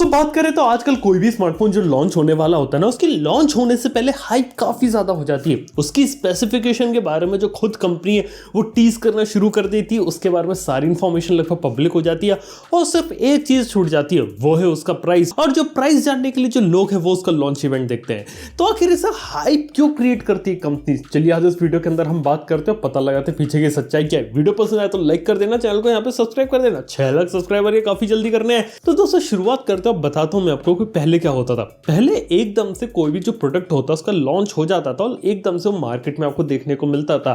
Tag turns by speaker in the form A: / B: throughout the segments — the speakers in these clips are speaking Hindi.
A: बात करें तो आजकल कोई भी स्मार्टफोन जो लॉन्च होने वाला होता है ना, उसकी लॉन्च होने से पहले हाइप काफी ज्यादा हो जाती है। उसकी स्पेसिफिकेशन के बारे में जो खुद कंपनी है वो टीज करना शुरू कर देती है। उसके बारे में सारी इंफॉर्मेशन लगभग पब्लिक हो जाती है और सिर्फ एक चीज छूट जाती है, वो है उसका प्राइस। और जो प्राइस जानने के लिए जो लोग हैं वो उसका लॉन्च इवेंट देखते हैं। तो आखिर ऐसा हाइप क्यों क्रिएट करती है कंपनी? चलिए आज इस वीडियो के अंदर हम बात करते हैं, पता लगाते हैं पीछे की सच्चाई क्या है। वीडियो पसंद आए तो लाइक कर देना, चैनल को यहाँ पे सब्सक्राइब कर देना। 6 लाख सब्सक्राइबर ये काफी जल्दी करने हैं। तो दोस्तों शुरुआत करते हैं, बताता हूं मैं आपको कि पहले क्या होता था। पहले एकदम से कोई भी जो प्रोडक्ट होता उसका लॉन्च हो जाता था और एकदम से वो मार्केट में आपको देखने को मिलता था।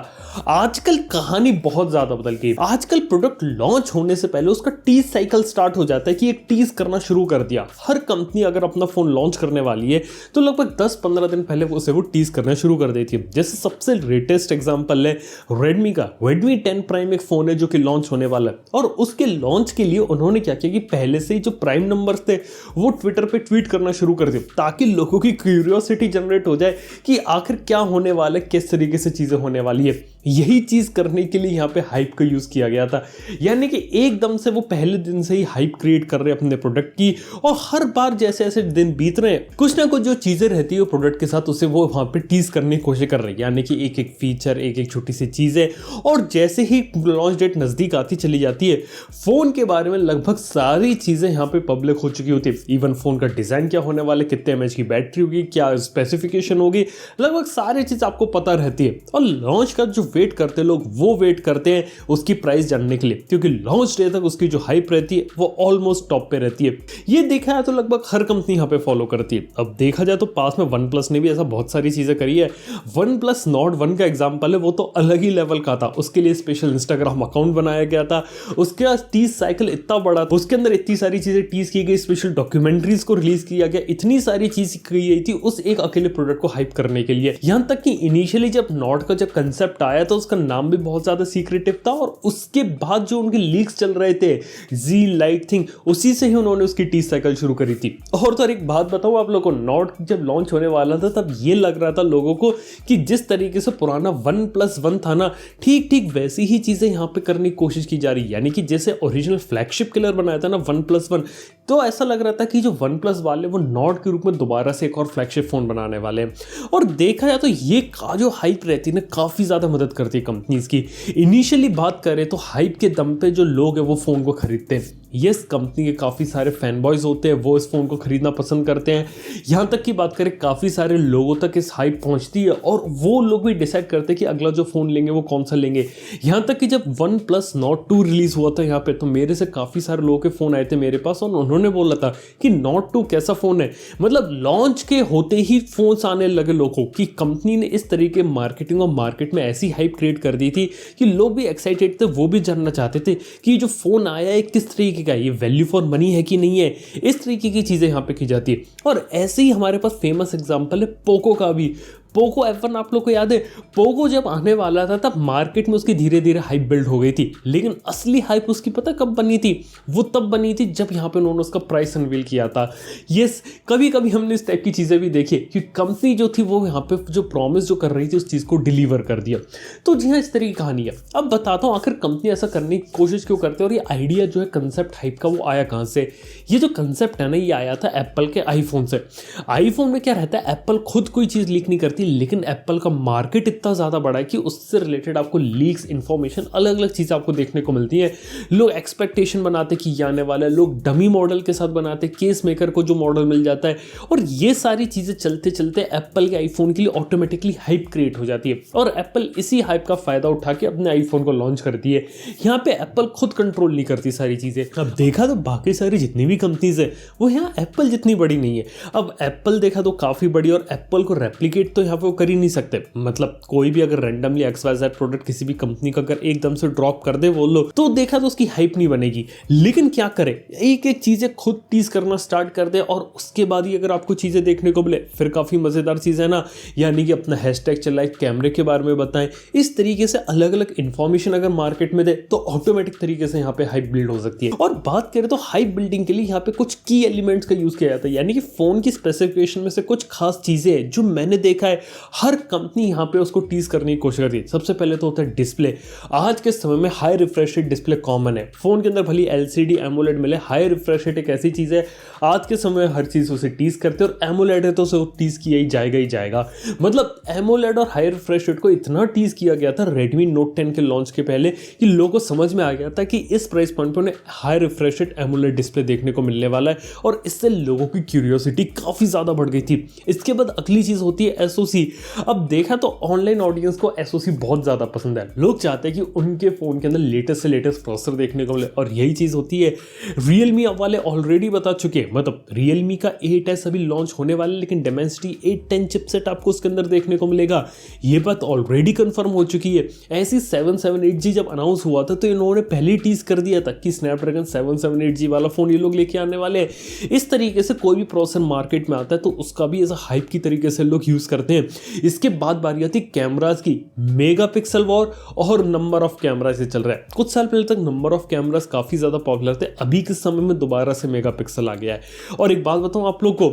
A: आजकल कहानी बहुत ज्यादा बदल गई। आजकल प्रोडक्ट लॉन्च होने से पहले उसका टीज साइकिल स्टार्ट हो जाता है कि एक टीज करना शुरू कर दिया। हर कंपनी अगर अपना फोन लॉन्च करने वाली है तो लगभग 10-15 दिन पहले उसे वो टीज करना शुरू कर देती है। जैसे सबसे लेटेस्ट एग्जांपल है रेडमी का। रेडमी 10 प्राइम एक फोन है जो कि लॉन्च होने वाला है और उसके लॉन्च के लिए उन्होंने क्या किया कि पहले से ही जो प्राइम नंबर्स थे वो ट्विटर पे ट्वीट करना शुरू कर दिया ताकि लोगों की क्यूरियोसिटी जनरेट हो जाए कि आखिर क्या होने वाला है, किस तरीके से चीजें होने वाली है। यही चीज करने के लिए यहाँ पे हाइप का यूज किया गया था। यानी कि एकदम से वो पहले दिन से ही हाइप क्रिएट कर रहे हैं अपने प्रोडक्ट की और हर बार जैसे जैसे दिन बीत रहे हैं कुछ ना कुछ जो चीजें रहती है प्रोडक्ट के साथ उसे वो वहां पे टीज करने की कोशिश कर रहे हैं। यानी कि एक एक फीचर, एक एक छोटी सी चीजें। और जैसे ही लॉन्च डेट नजदीक आती चली जाती है फोन के बारे में लगभग सारी चीजें यहाँ पे पब्लिक हो चुकी होती है। इवन फोन का डिजाइन क्या होने वाला है, कितने एमएच की बैटरी होगी, क्या स्पेसिफिकेशन होगी, लगभग सारी चीज आपको पता रहती है। और लॉन्च का जो वेट करते लोग वो वेट करते हैं उसकी प्राइस जानने के लिए, क्योंकि लॉन्च डे तक उसकी जो हाइप रहती है वो ऑलमोस्ट टॉप पे रहती है। ये देखा है तो लगभग हर कंपनी यहाँ पे फॉलो करती है। अब देखा जाए तो पास में वन प्लस ने भी ऐसा बहुत सारी चीजें करी है। वन प्लस नॉट 1 का एग्जाम्पल है, वो तो अलग ही लेवल का था। उसके लिए स्पेशल इंस्टाग्राम अकाउंट बनाया गया था, उसके टीज साइकिल इतना बड़ा, उसके अंदर इतनी सारी चीजें टीज की गई, स्पेशल डॉक्यूमेंट्रीज को रिलीज किया गया, इतनी सारी चीज की गई थी उस एक अकेले प्रोडक्ट को हाइप करने के लिए। यहां तक कि इनिशियली जब नॉट का जब कंसेप्ट आया तो उसका नाम भी बहुत ज्यादा सीक्रेटिव था और उसके बाद जो उनके लीक्स चल रहे थे जी लाइट थिंग, उसी से ही उन्होंने उसकी टीज साइकिल शुरू करी थी। और तो एक बात बताऊं आप लोगों को, नॉट जब लॉन्च होने वाला था तब ये लग रहा था लोगों को कि जिस तरीके से पुराना वन प्लस वन था ना, ठीक ठीक वैसी ही चीजें यहां पे करने की कोशिश की जा रही है। यानी कि जैसे ओरिजिनल फ्लैगशिप किलर बनाया था ना वन प्लस वन, तो ऐसा लग रहा था कि जो वन प्लस वाले वो नॉट के रूप में दोबारा से एक और फ्लैगशिप फोन बनाने वाले हैं। और देखा जाए तो ये का जो हाइप रहती है ना काफी ज्यादा मदद करती है कंपनीज की। इनिशियली बात करें तो हाइप के दम पे जो लोग हैं वो फोन को खरीदते हैं। यस, कंपनी के काफी सारे फैन बॉयज होते हैं, वो इस फोन को खरीदना पसंद करते हैं। यहां तक की बात करें काफी सारे लोगों तक इस हाइप पहुंचती है और वो लोग भी डिसाइड करते हैं कि अगला जो फोन लेंगे वो कौन सा लेंगे। यहां तक कि जब वन प्लस नॉट 2 रिलीज हुआ था यहाँ पे, तो मेरे से काफी सारे लोगों के फोन आए थे मेरे पास और उन्होंने बोला था कि नॉट 2 कैसा फोन है। मतलब लॉन्च के होते ही फोन आने लगे लोगों की। कंपनी ने इस तरीके मार्केटिंग और मार्केट में ऐसी हाइप क्रिएट कर दी थी कि लोग भी एक्साइटेड थे, वो भी जानना चाहते थे कि जो फोन आया है किस तरीके का, ये वैल्यू फॉर मनी है कि नहीं है। इस तरीके की चीजें यहां पे की जाती है। और ऐसे ही हमारे पास फेमस एग्जांपल है पोको का भी। पोको F1 आप लोग को याद है, पोको जब आने वाला था तब मार्केट में उसकी धीरे धीरे हाइप बिल्ड हो गई थी। लेकिन असली हाइप उसकी पता कब बनी थी? वो तब बनी थी जब यहाँ पे उन्होंने उसका प्राइस अनवील किया था। यस, कभी कभी हमने इस टाइप की चीजें भी देखी कि कंपनी जो थी वो यहाँ पे जो प्रॉमिस जो कर रही थी उस चीज को डिलीवर कर दिया। तो जी हाँ, इस तरह की कहानी है। अब बताता हूँ आखिर कंपनी ऐसा करने की कोशिश क्यों करते हैं और ये आइडिया जो है कंसेप्ट हाइप का वो आया कहाँ से। ये जो कंसेप्ट है ना, ये आया था एप्पल के आईफोन से। आईफोन में क्या रहता है, एप्पल खुद कोई चीज लीक नहीं करती, लेकिन एप्पल का मार्केट इतना ज्यादा बड़ा है कि उससे रिलेटेड आपको लीक्स, इंफॉर्मेशन, अलग अलग चीजें आपको देखने को मिलती है। लोग एक्सपेक्टेशन बनाते कि ये आने वाला है, लोग डमी मॉडल के साथ बनाते, केस मेकर को जो मॉडल मिल जाता है, और ये सारी चीजें चलते चलते एप्पल के आईफोन के लिए ऑटोमेटिकली हाइप क्रिएट हो जाती है और एप्पल इसी हाइप का फायदा उठा के अपने आईफोन को लॉन्च करती है। यहाँ पे एप्पल खुद कंट्रोल नहीं करती सारी चीजें। अब देखा तो बाकी सारी जितनी भी कंपनीज है वो यहाँ एप्पल जितनी बड़ी नहीं है। अब एप्पल देखा तो काफी बड़ी और एप्पल को रेप्लिकेट तो यहाँ पे वो कर ही नहीं सकते। मतलब कोई भी अगर रैंडमली XYZ प्रोडक्ट किसी भी कंपनी का अगर एकदम से ड्रॉप कर दे वो लोग, तो देखा तो उसकी हाइप नहीं बनेगी। लेकिन क्या करे, एक एक चीजें खुद टीज करना स्टार्ट कर दे और उसके बाद ही अगर आपको चीजें देखने को मिले फिर काफी मजेदार चीज है ना। यानी कि अपना हैशटैग चलाए, कैमरे के बारे में बताएं, इस तरीके से अलग अलग इंफॉर्मेशन अगर मार्केट में दे तो ऑटोमेटिक तरीके से यहाँ पे हाइप बिल्ड हो सकती है। और बात करें तो हाइप बिल्डिंग के लिए यहाँ पे कुछ की एलिमेंट्स का यूज किया जाता है। यानी कि फोन की स्पेसिफिकेशन में से कुछ खास चीजें जो मैंने देखा है हर कंपनी यहाँ पे उसको टीज करने की कोशिश करती है। सबसे पहले तो होता है डिस्प्ले। आज के समय में high refresh rate display common है। फोन के अंदर भले एलसीडी एमोलेड मिले, हाई रिफ्रेश रेट एक ऐसी चीज है आज के समय हर चीज उसे टीज करते हैं, और एमोलेड है तो उसे टीज किया ही जाएगा। मतलब एमोलेड और हाई रिफ्रेश रेट को इतना टीज किया गया था Redmi Note 10 के लॉन्च के पहले कि लोगों को समझ में आ गया था कि इस प्राइस पॉइंट पर उन्हें high refresh rate AMOLED display देखने को मिलने वाला है, और इससे लोगों की क्यूरियोसिटी काफी ज्यादा बढ़ गई थी। इसके बाद अगली चीज होती है एसओसी। अब देखा तो ऑनलाइन ऑडियंस को एसओसी बहुत ज्यादा पसंद है। लोग चाहते हैं कि उनके फोन के अंदर लेटेस्ट से लेटेस्ट प्रोसेसर देखने को मिले, और यही चीज होती है Realme वाले ऑलरेडी बता चुके हैं। मतलब Realme का 8S अभी लॉन्च होने वाला है, लेकिन Dimensity 810 चिपसेट आपको उसके अंदर देखने को मिलेगा। ये बात ऑलरेडी कंफर्म हो चुकी है। ऐसी 778G जब अनाउंस हुआ था तो इन्होंने पहले ही टीज कर दिया था कि स्नैपड्रैगन 778G वाला फोन ये लोग लेके आने वाले हैं। इस तरीके से कोई भी प्रोसेसर मार्केट में आता है तो उसका भी ऐसा हाइप की तरीके से लोग यूज करते हैं। इसके बाद बारी आती है कैमराज की। मेगापिक्सल वॉर और नंबर ऑफ कैमराज से चल रहा है। कुछ साल पहले तक नंबर ऑफ कैमराज काफी ज्यादा पॉपुलर थे, अभी के समय में दोबारा से मेगापिक्सल आ गया है। और एक बात बताऊं आप लोग को,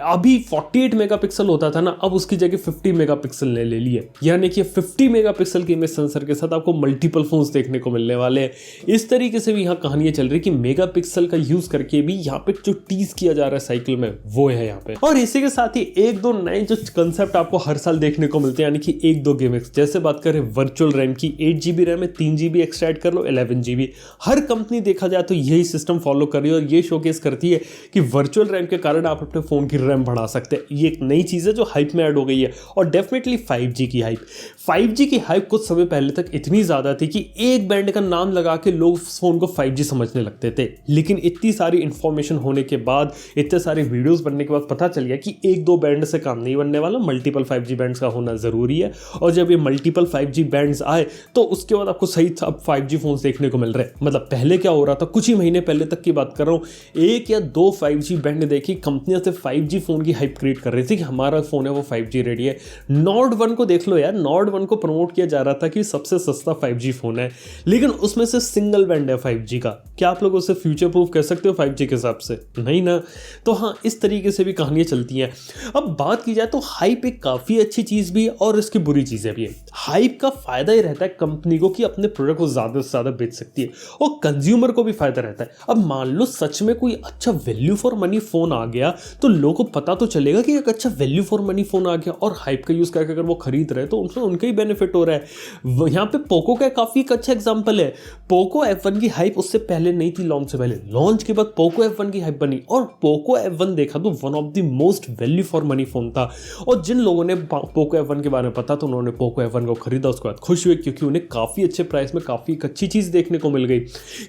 A: अभी 48 मेगापिक्सल होता था ना, अब उसकी जगह 50 मेगापिक्सल ने ले लिए। यानी कि 50 मेगापिक्सल के इमेज सेंसर के साथ आपको मल्टीपल फोन्स देखने को मिलने वाले हैं। इस तरीके से भी यहाँ कहानियां चल रही कि मेगापिक्सल का यूज करके भी यहाँ पे जो टीज किया जा रहा है साइकिल में वो है यहाँ पे। और इसी के साथ ही एक दो नए जो कंसेप्ट आपको हर साल देखने को मिलते हैं, यानी कि एक दो गिमिक्स। जैसे बात करें वर्चुअल रैम की, 8GB रैम में 3GB एक्स्ट्रा ऐड कर लो, 11GB। हर कंपनी देखा जाए तो यही सिस्टम फॉलो कर रही है, और ये शोकेस करती है कि वर्चुअल रैम के कारण आप अपने फोन की रैम बढ़ा सकते हैं। ये एक नई चीज है जो हाइप में ऐड हो गई है। और डेफिनेटली 5G की हाइप। 5G की हाइप कुछ समय पहले तक इतनी ज्यादा थी कि एक बैंड का नाम लगा के लोग फोन को 5G समझने लगते थे। लेकिन इतनी सारी इंफॉर्मेशन होने के बाद, इतने सारे वीडियोस बनने के बाद पता चल गया कि एक दो बैंड से काम नहीं बनने वाला, मल्टीपल 5G बैंड्स का होना जरूरी है। और जब ये मल्टीपल 5G बैंड्स आए तो उसके बाद आपको सही अब 5G फोन्स देखने को मिल रहे हैं। मतलब पहले क्या हो रहा था, कुछ ही महीने पहले तक की बात कर रहा हूं, एक या दो 5G बैंड देखी कंपनियां से 5G फोन की हाइप क्रिएट कर रही थी कि हमारा फोन है वो 5G रेडी है। Nord 1 को देख लो यार, Nord 1 को प्रमोट किया जा रहा था कि सबसे सस्ता 5G फोन है, लेकिन उसमें से सिंगल बैंड है 5G का। क्या आप लोग उसे फ्यूचर प्रूफ कह सकते हो 5G के हिसाब से? नहीं ना। तो हाँ, इस तरीके से भी कहानियां चलती हैं। अब बात की जाए तो हाइप एक काफी अच्छी चीज भी है और इसकी बुरी चीजें भी है। हाइप का फायदा ही रहता है कंपनी को कि अपने प्रोडक्ट को ज्यादा से ज्यादा बेच सकती है, और कंज्यूमर को भी फायदा रहता है। अब मान लो सच में कोई अच्छा वैल्यू फॉर मनी फोन आ गया तो लोगों को पता तो चलेगा कि एक अच्छा वैल्यू फॉर मनी फोन आ गया, और हाइप का यूज करके अगर वो खरीद रहे तो उनसे उनका ही बेनिफिट हो रहा है। यहाँ पे पोको का काफी एक अच्छा एग्जांपल है। पोको F1 की हाइप उससे पहले नहीं थी, लॉन्च से पहले। लॉन्च के बाद पोको F1 की हाइप बनी, और पोको F1 देखा तो one of the most value for money phone था। और जिन लोगों ने पोको F1 के बारे में पता तो उन्होंने पोको F1 को खरीदा, उसके बाद खुश हुए क्योंकि उन्हें काफी अच्छे प्राइस में काफी अच्छी चीज देखने को मिल गई।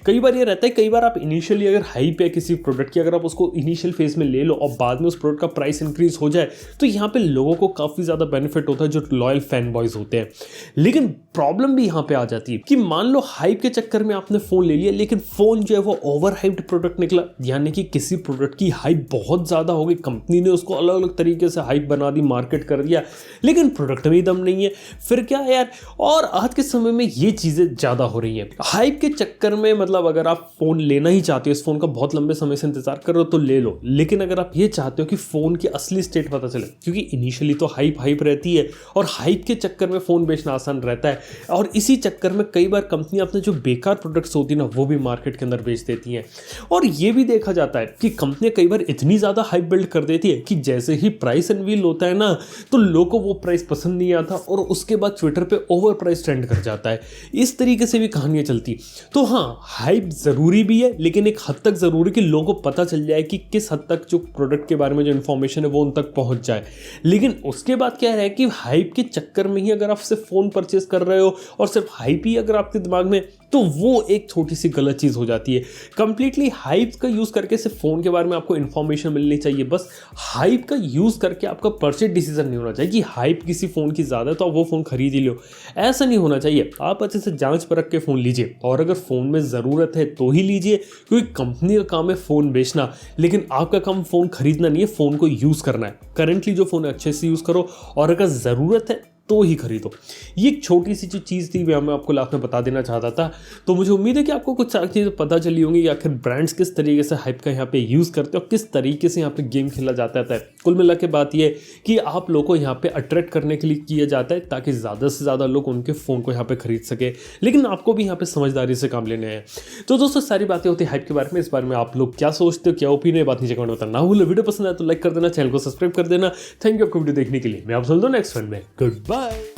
A: कई बार ये रहता है, कई बार आप इनिशियली अगर हाइप है किसी प्रोडक्ट की, अगर आप उसको इनिशियल फेज में ले लो और बाद में उस प्रोडक्ट का प्राइस इंक्रीज हो जाए तो यहाँ पे लोगों को काफी ज्यादा बेनिफिट होता है जो लॉयल फैन बॉयज होते हैं। लेकिन प्रॉब्लम भी यहाँ पे आ जाती है कि मान लो हाइप के चक्कर में आपने फोन ले लिया, लेकिन फोन जो है वो ओवर हाइप्ड प्रोडक्ट निकला, यानी कि किसी प्रोडक्ट की हाइप बहुत ज्यादा हो गई, कंपनी ने उसको अलग अलग तरीके से हाइप बना दी, मार्केट कर दिया, लेकिन प्रोडक्ट में ही दम नहीं है। फिर क्या है यार? और आज के समय में ये चीजें ज्यादा हो रही है हाइप के चक्कर में। मतलब अगर आप फोन लेना ही चाहते हो, इस फोन का बहुत लंबे समय से इंतजार कर रहे हो तो ले लो, लेकिन अगर आप ये चाहते हो कि फोन की असली स्टेट पता चले, क्योंकि इनिशियली तो हाइप रहती है और हाइप के चक्कर में फोन बेचना आसान रहता है, और इसी चक्कर में कई बार कंपनियां अपने जो बेकार प्रोडक्ट्स होती है ना वो भी मार्केट के अंदर बेच देती हैं। और ये भी देखा जाता है कि कंपनियां कई बार इतनी ज्यादा हाइप बिल्ड कर देती है कि जैसे ही प्राइस अनवील होता है ना तो लोगों को वो प्राइस पसंद नहीं आता, और उसके बाद ट्विटर पे ओवर प्राइस ट्रेंड कर जाता है। इस तरीके से भी कहानियां चलती। तो हाँ, हाइप जरूरी भी है, लेकिन एक हद तक जरूरी कि लोगों को पता चल जाए कि किस हद तक जो प्रोडक्ट के बारे में जो इन्फॉर्मेशन है वो उन तक पहुंच जाए। लेकिन उसके बाद क्या है कि हाइप के चक्कर में ही अगर आप सिर्फ फोन परचेस कर रहे हो और सिर्फ हाइप ही अगर आपके दिमाग में, तो वो एक छोटी सी गलत चीज हो जाती है। कंप्लीटली हाइप का यूज करके सिर्फ फोन के बारे में आपको इन्फॉर्मेशन मिलनी चाहिए, बस हाइप का यूज करके आपका परचेज डिसीजन नहीं होना चाहिए कि हाइप किसी फोन की ज्यादा है तो आप वो फोन खरीद ही लो। ऐसा नहीं होना चाहिए। आप अच्छे से जांच परख के फोन लीजिए, और अगर फोन में जरूरत है तो ही लीजिए, क्योंकि कंपनी का काम है फोन बेचना, लेकिन आपका काम फोन खरीदना नहीं है, फोन को यूज करना है। करंटली जो फोन है अच्छे से यूज करो, और अगर जरूरत है तो ही खरीदो। ये एक छोटी सी जो चीज़ थी मैं आपको लास्ट में बता देना चाहता था। तो मुझे उम्मीद है कि आपको कुछ सारी चीज़ें पता चली होंगी कि आखिर ब्रांड्स किस तरीके से हाइप का यहाँ पे यूज़ करते हैं और किस तरीके से यहाँ पे गेम खेला जाता है। कुल मिला के बात ये कि आप लोगों को यहाँ पे अट्रैक्ट करने के लिए किया जाता है ताकि ज़्यादा से ज़्यादा लोग उनके फ़ोन को यहाँ पे खरीद सके, लेकिन आपको भी यहाँ पे समझदारी से काम लेने हैं। तो दोस्तों सारी बातें होती है हाइप के बारे में। इस बारे में आप लोग क्या सोचते हो, क्या ओपिनियन, बात नीचे कमेंट में बताना। भूलो वीडियो पसंद आए तो लाइक कर देना, चैनल को सब्सक्राइब कर देना। थैंक यू आपको वीडियो देखने के लिए। मैं आप सुन दो नेक्स्ट वन में। Good bye.